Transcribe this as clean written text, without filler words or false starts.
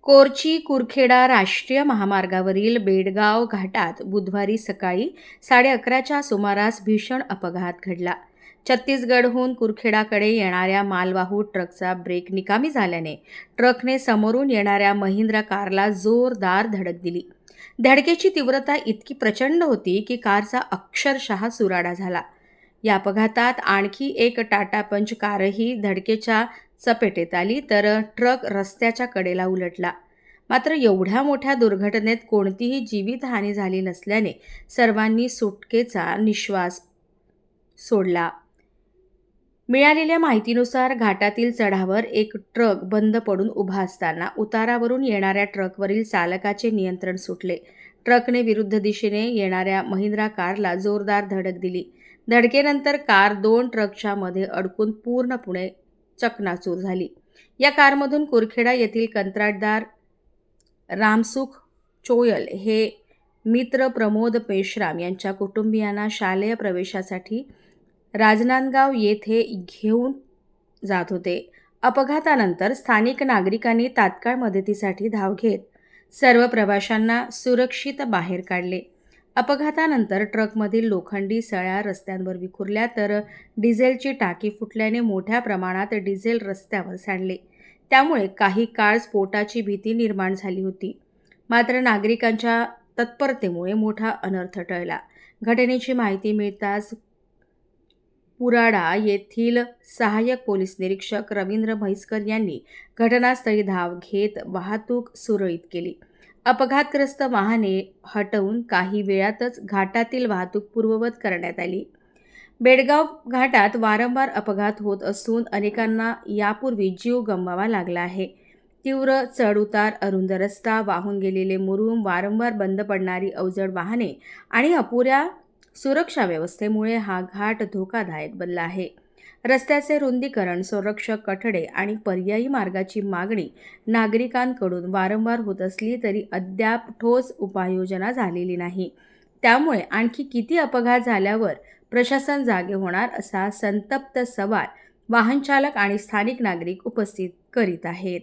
कोरची कुरखेडा राष्ट्रीय महामार्गावरील बेडगाव घाटात बुधवारी सकाळी 11:30च्या सुमारास भीषण अपघात घडला. छत्तीसगडहून कुरखेडाकडे येणाऱ्या मालवाहू ट्रकचा ब्रेक निकामी झाल्याने ट्रकने समोरून येणाऱ्या महिंद्रा कारला जोरदार धडक दिली. धडकेची तीव्रता इतकी प्रचंड होती की कारचा अक्षरशः चुराडा झाला. या अपघातात आणखी एक टाटा पंच कारही धडकेच्या चपेटेत आली तर ट्रक रस्त्याच्या कडेला उलटला. मात्र एवढ्या मोठ्या दुर्घटनेत कोणतीही जीवितहानी झाली नसल्याने सर्वांनी सुटकेचा निश्वास सोडला. मिळालेल्या माहितीनुसार घाटातील चढावर एक ट्रक बंद पडून उभा असताना उतारावरून येणाऱ्या ट्रकवरील चालकाचे नियंत्रण सुटले. ट्रकने विरुद्ध दिशेने येणाऱ्या महिंद्रा कारला जोरदार धडक दिली. धडकेनंतर कार 2 ट्रकच्या मध्ये अडकून पूर्णपणे चकनाचूर झाली. या कारमधून कुरखेडा येथील कंत्राटदार रामसुख चोयल हे मित्र प्रमोद पेशराम यांच्या कुटुंबियांना शालेय प्रवेशासाठी राजनांदगाव येथे घेऊन जात होते. अपघातानंतर स्थानिक नागरिकांनी तात्काळ मदतीसाठी धाव घेत सर्व प्रवाशांना सुरक्षित बाहेर काढले. अपघातानंतर ट्रकमधील लोखंडी सळ्या रस्त्यांवर विखुरल्या तर डिझेलची टाकी फुटल्याने मोठ्या प्रमाणात डिझेल रस्त्यावर सांडले. त्यामुळे काही काळ स्फोटाची भीती निर्माण झाली होती. मात्र नागरिकांच्या तत्परतेमुळे मोठा अनर्थ टळला. घटनेची माहिती मिळताच पुराडा येथील सहाय्यक पोलीस निरीक्षक रवींद्र म्हैसकर यांनी घटनास्थळी धाव घेत वाहतूक सुरळीत केली. अपघातग्रस्त वाहने हटवून काही वेळातच घाटातील वाहतूक पूर्ववत करण्यात आली. बेडगाव घाटात वारंवार अपघात होत असून अनेकांना यापूर्वी जीव गमवावा लागला आहे. तीव्र चढउतार, अरुंद रस्ता, वाहून गेलेले मुरूम, वारंवार बंद पडणारी अवजड वाहने आणि अपुऱ्या सुरक्षा व्यवस्थेमुळे हा घाट धोकादायक बनला आहे. रस्त्याचे रुंदीकरण, संरक्षक कठडे आणि पर्यायी मार्गाची मागणी नागरिकांकडून वारंवार होत असली तरी अद्याप ठोस उपाययोजना झालेली नाही. त्यामुळे आणखी किती अपघात झाल्यावर प्रशासन जागे होणार असा संतप्त सवाल वाहनचालक आणि स्थानिक नागरिक उपस्थित करीत आहेत.